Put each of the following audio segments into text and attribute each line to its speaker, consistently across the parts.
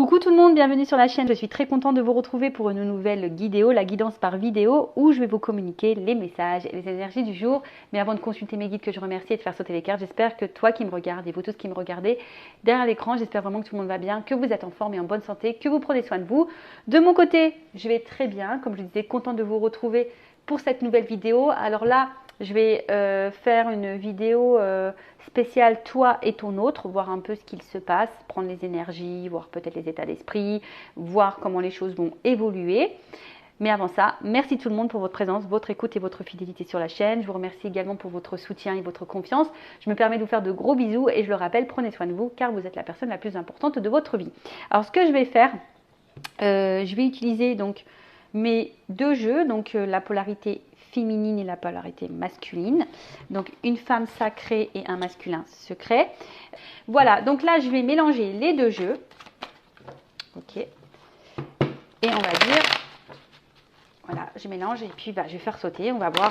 Speaker 1: Coucou tout le monde, bienvenue sur la chaîne. Je suis très contente de vous retrouver pour une nouvelle vidéo, la guidance par vidéo, où je vais vous communiquer les messages et les énergies du jour. Mais avant de consulter mes guides que je remercie et de faire sauter les cartes, j'espère que toi qui me regardes et vous tous qui me regardez derrière l'écran, j'espère vraiment que tout le monde va bien, que vous êtes en forme et en bonne santé, que vous prenez soin de vous. De mon côté, je vais très bien, comme je disais, contente de vous retrouver pour cette nouvelle vidéo. Alors là, je vais faire une vidéo spéciale toi et ton autre, voir un peu ce qu'il se passe, prendre les énergies, voir peut-être les états d'esprit, voir comment les choses vont évoluer. Mais avant ça, merci tout le monde pour votre présence, votre écoute et votre fidélité sur la chaîne. Je vous remercie également pour votre soutien et votre confiance. Je me permets de vous faire de gros bisous et je le rappelle, prenez soin de vous car vous êtes la personne la plus importante de votre vie. Alors ce que je vais faire, je vais utiliser donc mes deux jeux, donc la polarité féminine et la polarité masculine, donc une femme sacrée et un masculin secret. Voilà, donc là je vais mélanger les deux jeux, ok, et on va dire, voilà, je mélange et puis je vais faire sauter, on va voir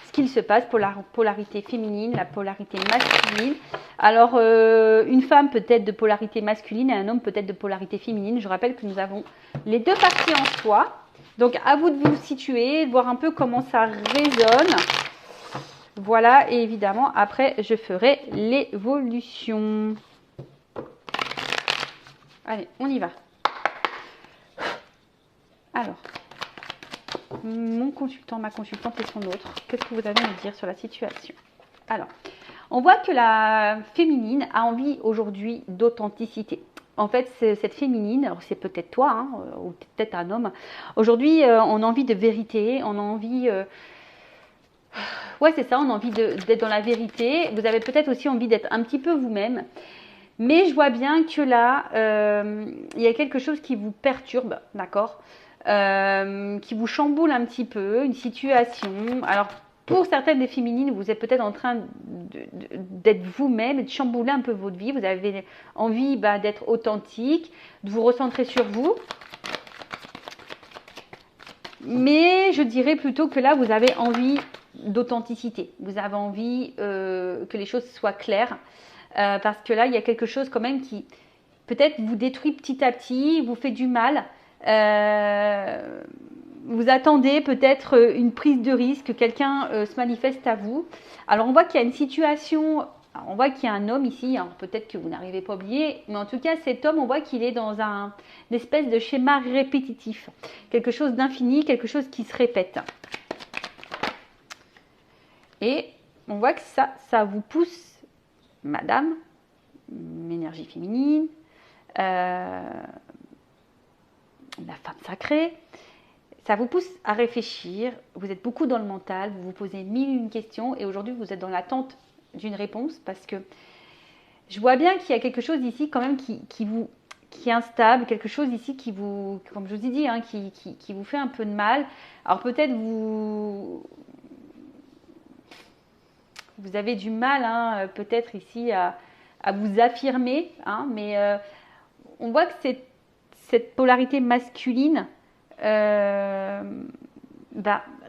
Speaker 1: ce qu'il se passe pour la polarité féminine, la polarité masculine. Alors une femme peut-être de polarité masculine et un homme peut-être de polarité féminine. Je rappelle que nous avons les deux parties en soi. Donc, à vous de vous situer, de voir un peu comment ça résonne. Voilà, et évidemment, après, je ferai l'évolution. Allez, on y va. Alors, mon consultant, ma consultante et son autre, qu'est-ce que vous avez à me dire sur la situation? Alors, on voit que la féminine a envie aujourd'hui d'authenticité. En fait, cette féminine, c'est peut-être toi, hein, ou peut-être un homme. Aujourd'hui, on a envie de vérité, on a envie... ouais, c'est ça, on a envie d'être dans la vérité. Vous avez peut-être aussi envie d'être un petit peu vous-même. Mais je vois bien que là, il y a quelque chose qui vous perturbe, d'accord, qui vous chamboule un petit peu, une situation. Alors, pour certaines des féminines, vous êtes peut-être en train d'être vous-même et de chambouler un peu votre vie. Vous avez envie d'être authentique, de vous recentrer sur vous. Mais je dirais plutôt que là, vous avez envie d'authenticité. Vous avez envie que les choses soient claires. Parce que là, il y a quelque chose quand même qui peut-être vous détruit petit à petit, vous fait du mal. Vous attendez peut-être une prise de risque, que quelqu'un se manifeste à vous. Alors on voit qu'il y a une situation, on voit qu'il y a un homme ici, alors peut-être que vous n'arrivez pas à oublier, mais en tout cas cet homme, on voit qu'il est dans une espèce de schéma répétitif, quelque chose d'infini, quelque chose qui se répète. Et on voit que ça vous pousse, madame, énergie féminine, la femme sacrée, ça vous pousse à réfléchir, vous êtes beaucoup dans le mental, vous vous posez mille et une questions et aujourd'hui vous êtes dans l'attente d'une réponse parce que je vois bien qu'il y a quelque chose ici quand même qui est instable, quelque chose ici qui vous, comme je vous ai dit, hein, qui vous fait un peu de mal. Alors peut-être vous avez du mal hein, peut-être ici à vous affirmer, hein, mais on voit que cette polarité masculine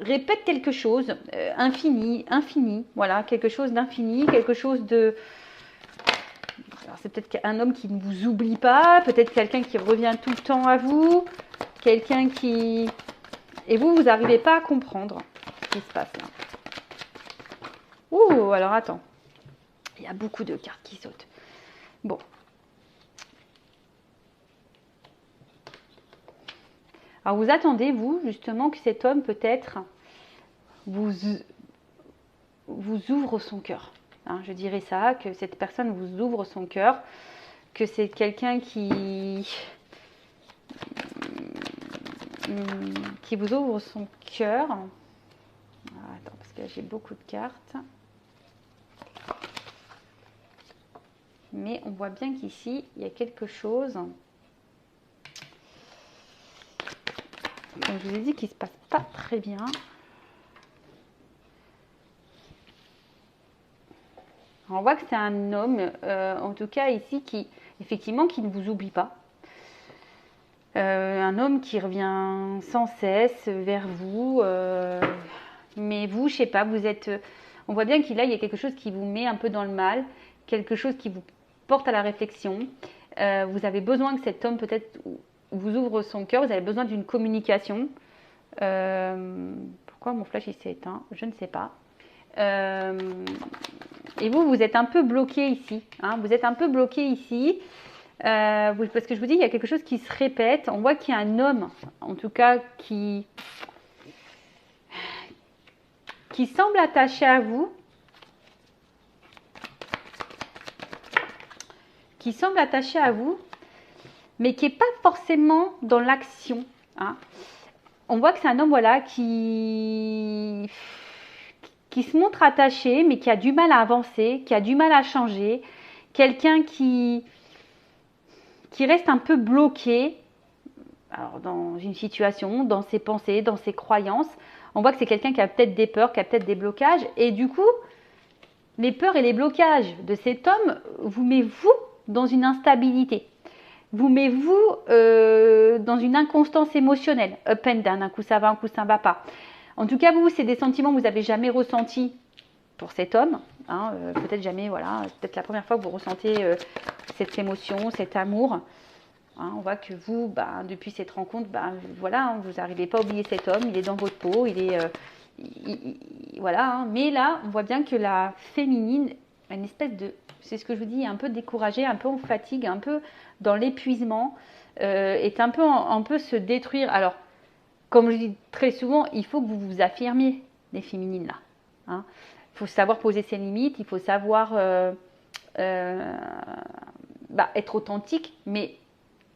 Speaker 1: répète quelque chose, infini, voilà, quelque chose d'infini, quelque chose de... Alors c'est peut-être un homme qui ne vous oublie pas, peut-être quelqu'un qui revient tout le temps à vous, quelqu'un qui... Et vous n'arrivez pas à comprendre ce qui se passe là. Ouh, alors attends, il y a beaucoup de cartes qui sautent. Bon. Alors vous attendez, vous, justement, que cet homme peut-être vous ouvre son cœur. Hein, je dirais ça, que cette personne vous ouvre son cœur, que c'est quelqu'un qui vous ouvre son cœur. Attends, parce que j'ai beaucoup de cartes. Mais on voit bien qu'ici, il y a quelque chose... Comme je vous ai dit, qu'il ne se passe pas très bien. On voit que c'est un homme, en tout cas ici, qui ne vous oublie pas. Un homme qui revient sans cesse vers vous. Mais vous, je sais pas, vous êtes... On voit bien qu'il y a quelque chose qui vous met un peu dans le mal, quelque chose qui vous porte à la réflexion. Vous avez besoin que cet homme peut-être vous ouvre son cœur, vous avez besoin d'une communication. Pourquoi mon flash il s'est éteint? Je ne sais pas. Et vous êtes un peu bloqué ici. Hein, vous êtes un peu bloqué ici. Parce que je vous dis, il y a quelque chose qui se répète. On voit qu'il y a un homme, en tout cas, qui semble attaché à vous. Qui semble attaché à vous, mais qui n'est pas forcément dans l'action. Hein. On voit que c'est un homme, voilà, qui se montre attaché, mais qui a du mal à avancer, qui a du mal à changer. Quelqu'un qui reste un peu bloqué alors, dans une situation, dans ses pensées, dans ses croyances. On voit que c'est quelqu'un qui a peut-être des peurs, qui a peut-être des blocages. Et du coup, les peurs et les blocages de cet homme vous met vous dans une instabilité. Vous met vous dans une inconstance émotionnelle. Up and down, un coup ça va, un coup ça ne va pas. En tout cas, vous, c'est des sentiments que vous n'avez jamais ressentis pour cet homme. Hein, peut-être jamais, voilà, peut-être la première fois que vous ressentez cette émotion, cet amour. Hein, on voit que vous, depuis cette rencontre, voilà, hein, vous n'arrivez pas à oublier cet homme, il est dans votre peau, il est... voilà, hein. Mais là, on voit bien que la féminine, une espèce de... C'est ce que je vous dis, un peu découragée, un peu en fatigue, un peu dans l'épuisement, est un peu se détruire. Alors, comme je dis très souvent, il faut que vous vous affirmiez, les féminines là. Hein. Il faut savoir poser ses limites, il faut savoir être authentique, mais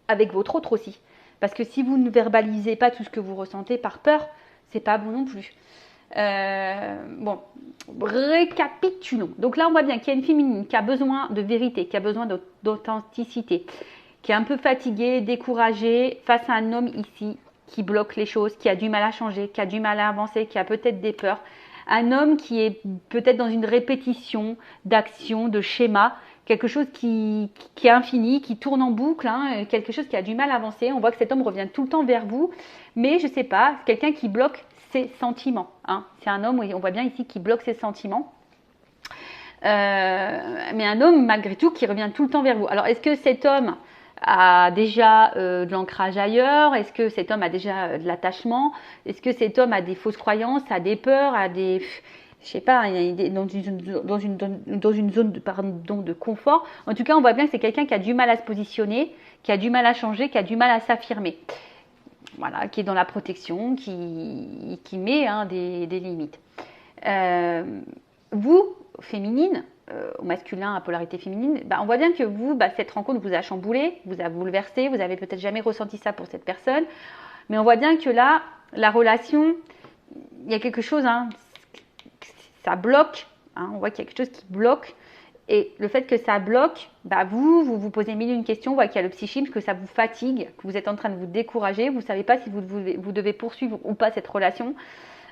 Speaker 1: avec votre autre aussi. Parce que si vous ne verbalisez pas tout ce que vous ressentez par peur, c'est pas bon non plus. Bon, récapitulons. Donc là, on voit bien qu'il y a une féminine qui a besoin de vérité, qui a besoin d'authenticité, qui est un peu fatiguée, découragée face à un homme ici qui bloque les choses, qui a du mal à changer, qui a du mal à avancer, qui a peut-être des peurs. Un homme qui est peut-être dans une répétition d'actions, de schémas, quelque chose qui est infini, qui tourne en boucle, hein, quelque chose qui a du mal à avancer. On voit que cet homme revient tout le temps vers vous, mais je ne sais pas, quelqu'un qui bloque ses sentiments. Hein. C'est un homme, on voit bien ici, qui bloque ses sentiments. Mais un homme, malgré tout, qui revient tout le temps vers vous. Alors, est-ce que cet homme a déjà de l'ancrage ailleurs? Est-ce que cet homme a déjà de l'attachement? Est-ce que cet homme a des fausses croyances, a des peurs, a des... Je sais pas, dans une zone de confort. En tout cas, on voit bien que c'est quelqu'un qui a du mal à se positionner, qui a du mal à changer, qui a du mal à s'affirmer. Voilà, qui est dans la protection, qui met des limites. Vous, féminine, au masculin à polarité féminine, on voit bien que vous, cette rencontre vous a chamboulé, vous a bouleversé, vous avez peut-être jamais ressenti ça pour cette personne, mais on voit bien que là, la relation, il y a quelque chose, ça bloque, on voit qu'il y a quelque chose qui bloque, et le fait que ça bloque, vous posez mille et une questions, on voit qu'il y a le psychisme, que ça vous fatigue, que vous êtes en train de vous décourager, vous ne savez pas si vous devez poursuivre ou pas cette relation,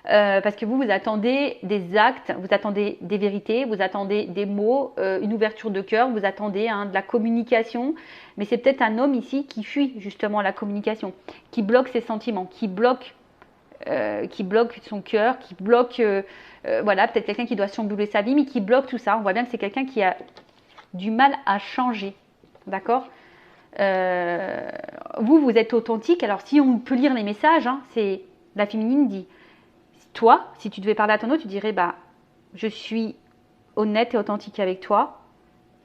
Speaker 1: parce que vous attendez des actes, vous attendez des vérités, vous attendez des mots, une ouverture de cœur, vous attendez de la communication, mais c'est peut-être un homme ici qui fuit justement la communication, qui bloque ses sentiments, qui bloque son cœur, qui bloque, peut-être quelqu'un qui doit chambouler sa vie, mais qui bloque tout ça. On voit bien que c'est quelqu'un qui a du mal à changer, d'accord? Vous êtes authentique. Alors, si on peut lire les messages, c'est la féminine dit, toi, si tu devais parler à ton autre, tu dirais, je suis honnête et authentique avec toi,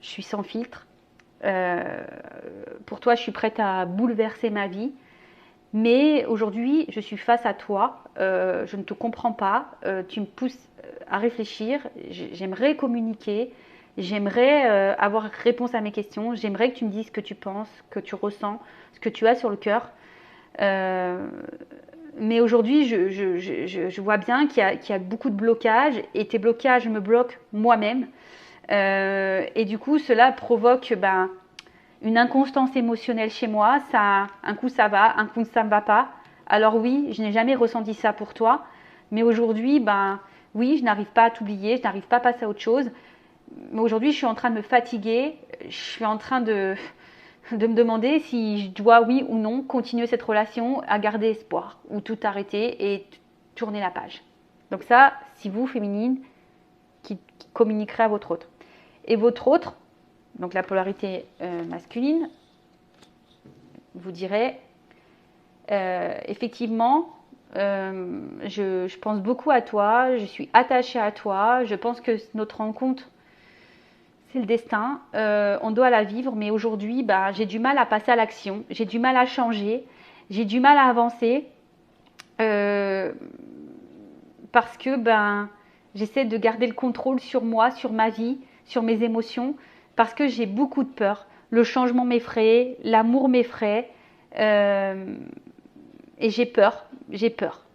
Speaker 1: je suis sans filtre. Pour toi, je suis prête à bouleverser ma vie. Mais aujourd'hui, je suis face à toi, je ne te comprends pas, tu me pousses à réfléchir, j'aimerais communiquer, j'aimerais avoir réponse à mes questions, j'aimerais que tu me dises ce que tu penses, que tu ressens, ce que tu as sur le cœur. Mais aujourd'hui, je vois bien qu'il y a beaucoup de blocages et tes blocages me bloquent moi-même. Et du coup, cela provoque... une inconstance émotionnelle chez moi, un coup ça va, un coup ça ne va pas. Alors oui, je n'ai jamais ressenti ça pour toi, mais aujourd'hui, oui, je n'arrive pas à t'oublier, je n'arrive pas à passer à autre chose. Mais aujourd'hui, je suis en train de me fatiguer, je suis en train de me demander si je dois, oui ou non, continuer cette relation, à garder espoir, ou tout arrêter et tourner la page. Donc ça, si vous, féminine, qui communiquerez à votre autre. Et votre autre, donc la polarité masculine, vous dirait, effectivement, je pense beaucoup à toi, je suis attachée à toi, je pense que notre rencontre, c'est le destin, on doit la vivre, mais aujourd'hui, bah, j'ai du mal à passer à l'action, j'ai du mal à changer, j'ai du mal à avancer, parce que ben, j'essaie de garder le contrôle sur moi, sur ma vie, sur mes émotions, parce que j'ai beaucoup de peur. Le changement m'effraie, l'amour m'effraie, et j'ai peur, j'ai peur.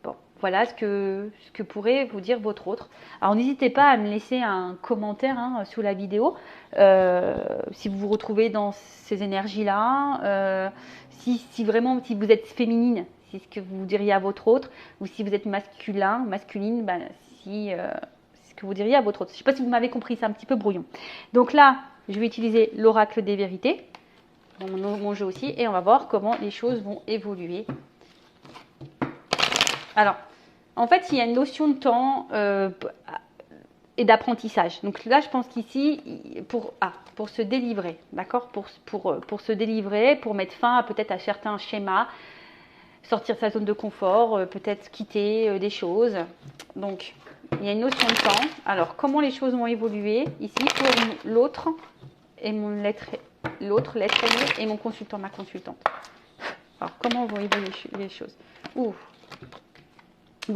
Speaker 1: Bon, voilà ce que pourrait vous dire votre autre. Alors n'hésitez pas à me laisser un commentaire sous la vidéo, si vous vous retrouvez dans ces énergies-là, si vraiment, si vous êtes féminine, c'est ce que vous diriez à votre autre, ou si vous êtes masculine, ben, c'est ce que vous diriez à votre autre. Je ne sais pas si vous m'avez compris, c'est un petit peu brouillon. Donc là, je vais utiliser l'oracle des vérités, mon jeu aussi, et on va voir comment les choses vont évoluer. Alors, en fait, il y a une notion de temps et d'apprentissage. Donc là, je pense qu'ici, pour se délivrer, d'accord, pour se délivrer, pour mettre fin peut-être à certains schémas, sortir de sa zone de confort, peut-être quitter des choses. Donc, il y a une notion de temps. Alors, comment les choses vont évoluer ici pour l'autre et l'autre, l'être aimé et mon consultant, ma consultante. Alors, comment vont évoluer les choses? Bon,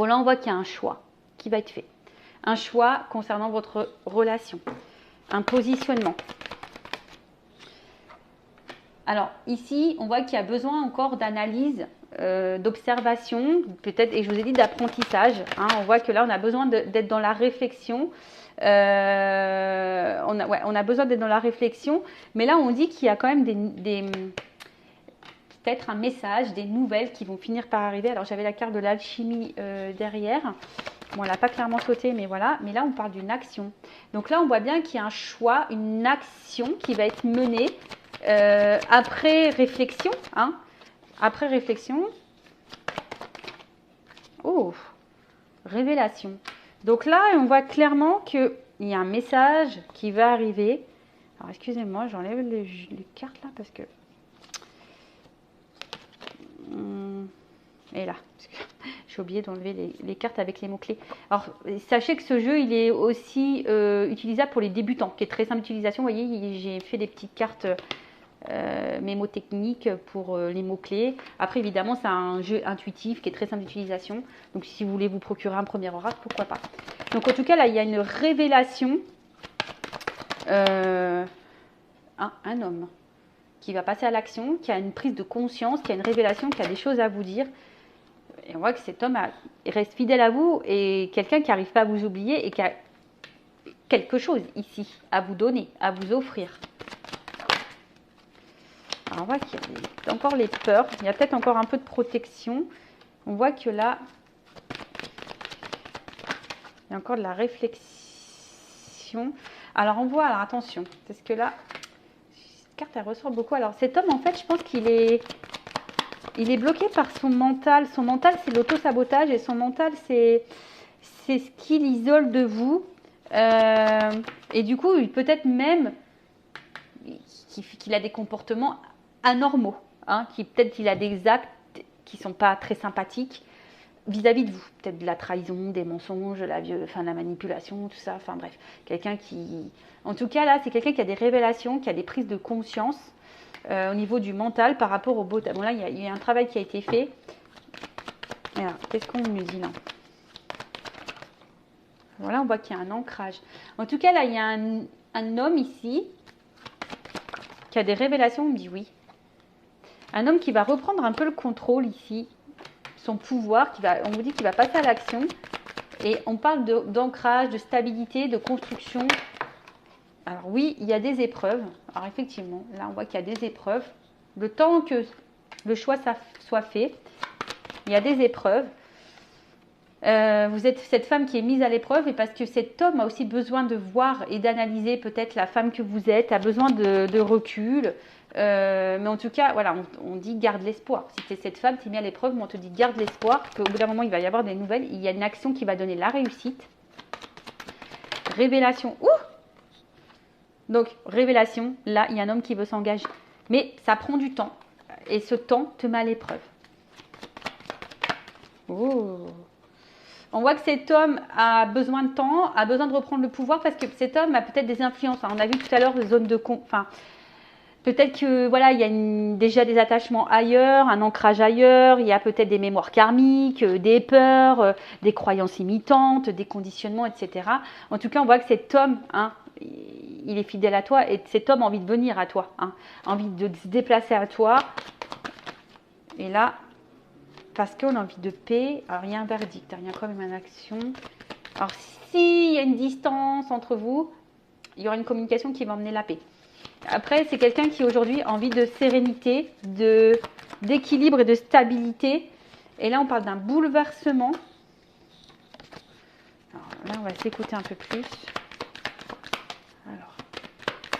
Speaker 1: là, on voit qu'il y a un choix qui va être fait. Un choix concernant votre relation. Un positionnement. Alors, ici, on voit qu'il y a besoin encore d'analyse, d'observation, peut-être, et je vous ai dit d'apprentissage. On voit que là, on a besoin d'être dans la réflexion. On a besoin d'être dans la réflexion. Mais là, on dit qu'il y a quand même peut-être un message, des nouvelles qui vont finir par arriver. Alors, j'avais la carte de l'alchimie derrière. Bon, elle n'a pas clairement sauté, mais voilà. Mais là, on parle d'une action. Donc là, on voit bien qu'il y a un choix, une action qui va être menée après réflexion. Après réflexion. Oh, révélation. Donc là, on voit clairement qu'il y a un message qui va arriver. Alors, excusez-moi, j'enlève les cartes là parce que... Et là, j'ai oublié d'enlever les cartes avec les mots-clés. Alors, sachez que ce jeu, il est aussi utilisable pour les débutants, qui est très simple d'utilisation. Vous voyez, j'ai fait des petites cartes mémotechniques pour les mots-clés. Après, évidemment, c'est un jeu intuitif qui est très simple d'utilisation. Donc, si vous voulez vous procurer un premier oracle, pourquoi pas. Donc, en tout cas, là, il y a une révélation. Un homme qui va passer à l'action, qui a une prise de conscience, qui a une révélation, qui a des choses à vous dire. Et on voit que cet homme reste fidèle à vous et quelqu'un qui n'arrive pas à vous oublier et qui a quelque chose ici à vous donner, à vous offrir. Alors on voit qu'il y a encore les peurs, il y a peut-être encore un peu de protection. On voit que là, il y a encore de la réflexion. Alors on voit, alors attention, parce que là, cette carte elle ressort beaucoup. Alors cet homme en fait, je pense qu'il est bloqué par son mental. Son mental, c'est l'auto-sabotage et son mental, c'est ce qu'il isole de vous. Et du coup, peut-être même qu'il a des comportements anormaux. Peut-être qu'il a des actes qui ne sont pas très sympathiques vis-à-vis de vous. Peut-être de la trahison, des mensonges, la manipulation, tout ça. Enfin bref, quelqu'un qui... En tout cas, là, c'est quelqu'un qui a des révélations, qui a des prises de conscience au niveau du mental par rapport au beau. Bon là, il y a un travail qui a été fait. Alors, qu'est-ce qu'on nous dit là? Voilà, on voit qu'il y a un ancrage. En tout cas, là, il y a un homme ici qui a des révélations. On me dit oui. Un homme qui va reprendre un peu le contrôle ici, son pouvoir. On vous dit qu'il va passer à l'action. Et on parle d'ancrage, de stabilité, de construction. Alors oui, il y a des épreuves. Alors effectivement, là on voit qu'il y a des épreuves. Le temps que le choix soit fait, il y a des épreuves. Vous êtes cette femme qui est mise à l'épreuve et parce que cet homme a aussi besoin de voir et d'analyser peut-être la femme que vous êtes, a besoin de recul. Mais en tout cas, voilà, on dit garde l'espoir. Si tu es cette femme, tu es mise à l'épreuve, mais on te dit garde l'espoir, qu'au bout d'un moment, il va y avoir des nouvelles. Il y a une action qui va donner la réussite. Révélation. Donc, révélation, là, il y a un homme qui veut s'engager. Mais ça prend du temps. Et ce temps te met à l'épreuve. Oh. On voit que cet homme a besoin de temps, a besoin de reprendre le pouvoir parce que cet homme a peut-être des influences. On a vu tout à l'heure zone de enfin, peut-être que voilà, il y a déjà des attachements ailleurs, un ancrage ailleurs, il y a peut-être des mémoires karmiques, des peurs, des croyances imitantes, des conditionnements, etc. En tout cas, on voit que cet homme, hein, il est fidèle à toi et cet homme a envie de venir à toi, hein, a envie de se déplacer à toi. Et là, parce qu'on a envie de paix, alors il y a un verdict, il y a quand même une action. Alors s'il y a une distance entre vous, il y aura une communication qui va emmener la paix. Après, c'est quelqu'un qui aujourd'hui a envie de sérénité, d'équilibre et de stabilité. Et là, on parle d'un bouleversement. Alors là, on va s'écouter un peu plus. Alors,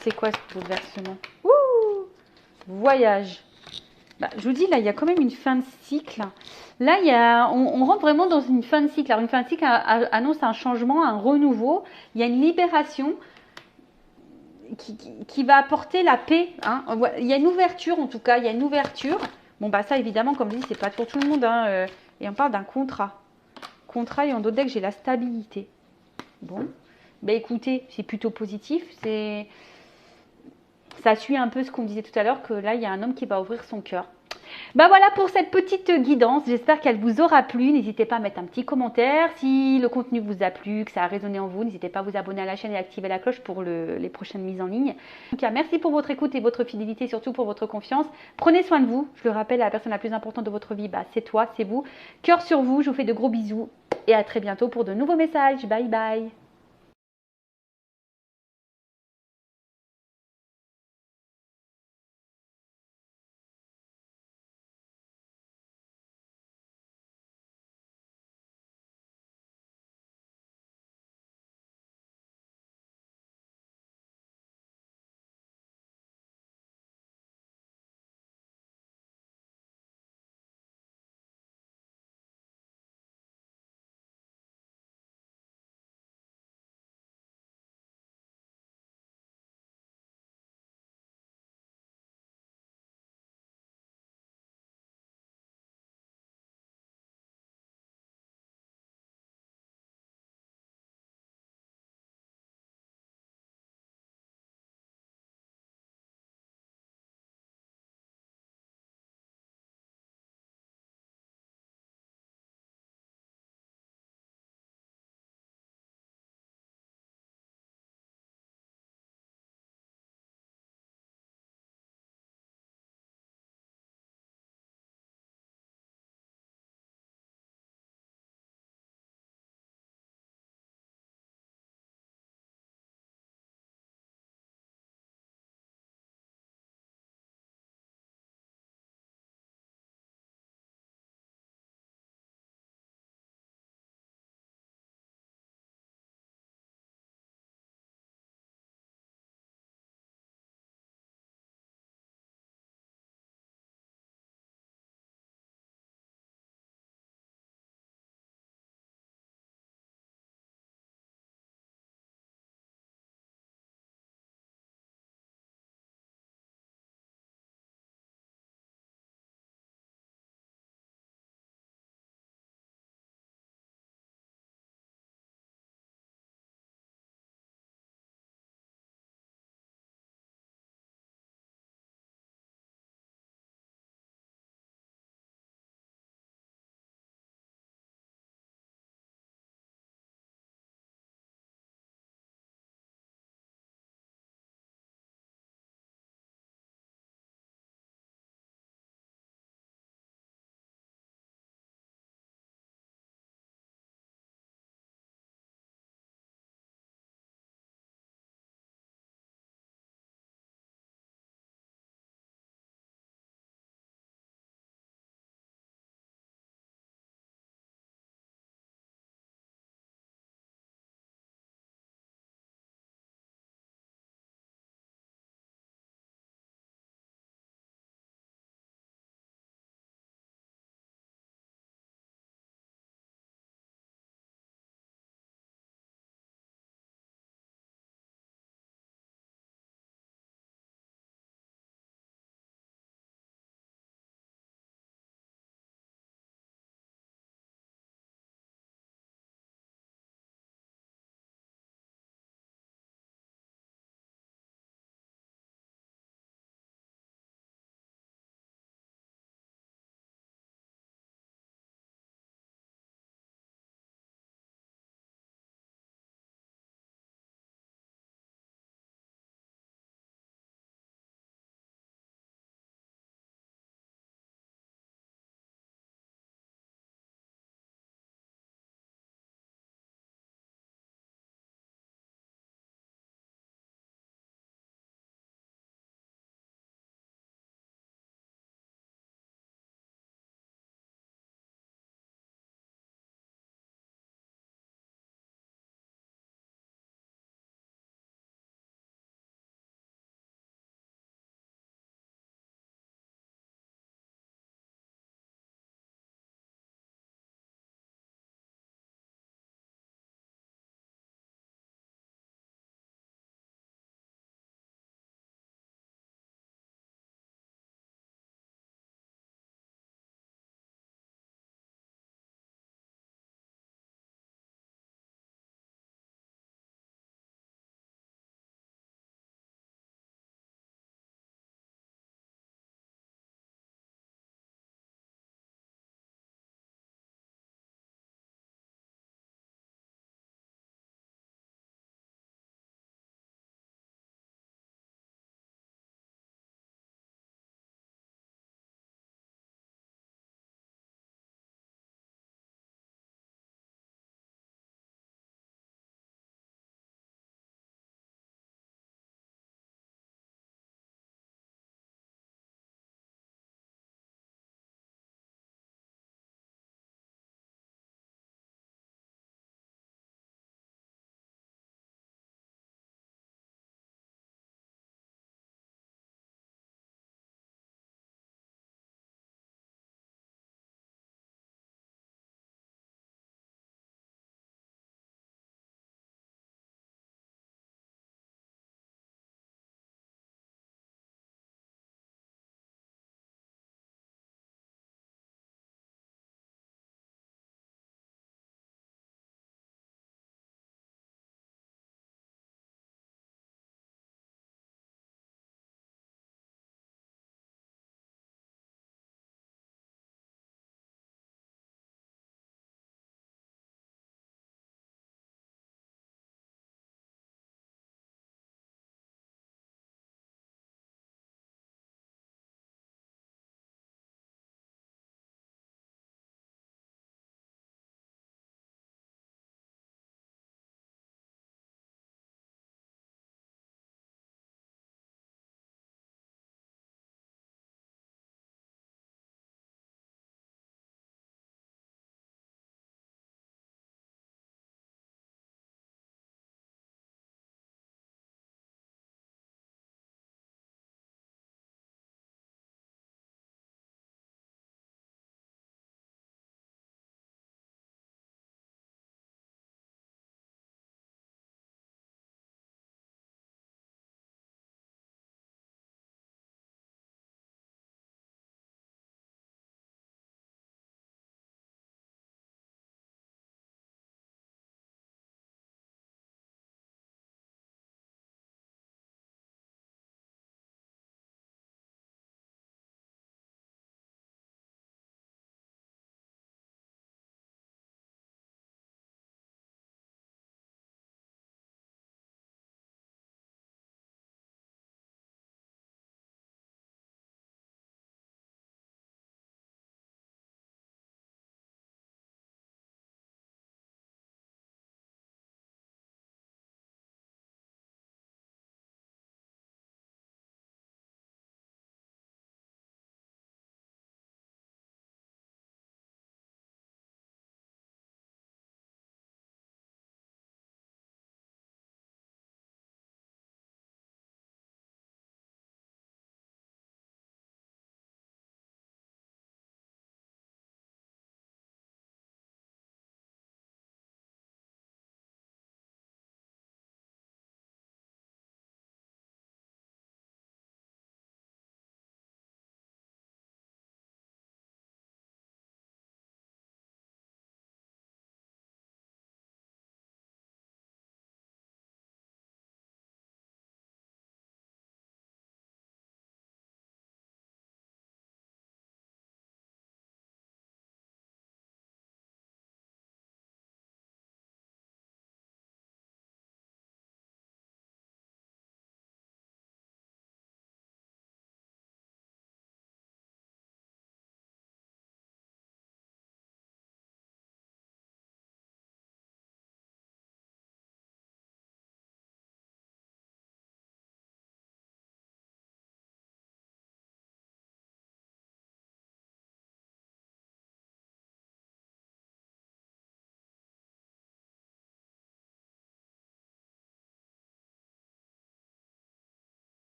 Speaker 1: c'est quoi ce bouleversement? Ouh, voyage. Bah, je vous dis, là, il y a quand même une fin de cycle. Là, on rentre vraiment dans une fin de cycle. Alors, une fin de cycle annonce un changement, un renouveau. Il y a une libération qui va apporter la paix. Hein. Il y a une ouverture, en tout cas. Il y a une ouverture. Bon, bah ça, évidemment, comme je dis, c'est pas pour tout le monde. Hein. Et on parle d'un contrat. Contrat, et en d'autres decks, j'ai la stabilité. Bon. Bah, écoutez, c'est plutôt positif. Ça suit un peu ce qu'on disait tout à l'heure, que là, il y a un homme qui va ouvrir son cœur. Ben voilà pour cette petite guidance, j'espère qu'elle vous aura plu. N'hésitez pas à mettre un petit commentaire. Si le contenu vous a plu, que ça a résonné en vous, n'hésitez pas à vous abonner à la chaîne et activer la cloche pour les prochaines mises en ligne. En tout cas, merci pour votre écoute et votre fidélité, surtout pour votre confiance. Prenez soin de vous. Je le rappelle, la personne la plus importante de votre vie, bah, c'est toi, c'est vous. Cœur sur vous, je vous fais de gros bisous et à très bientôt pour de nouveaux messages. Bye bye.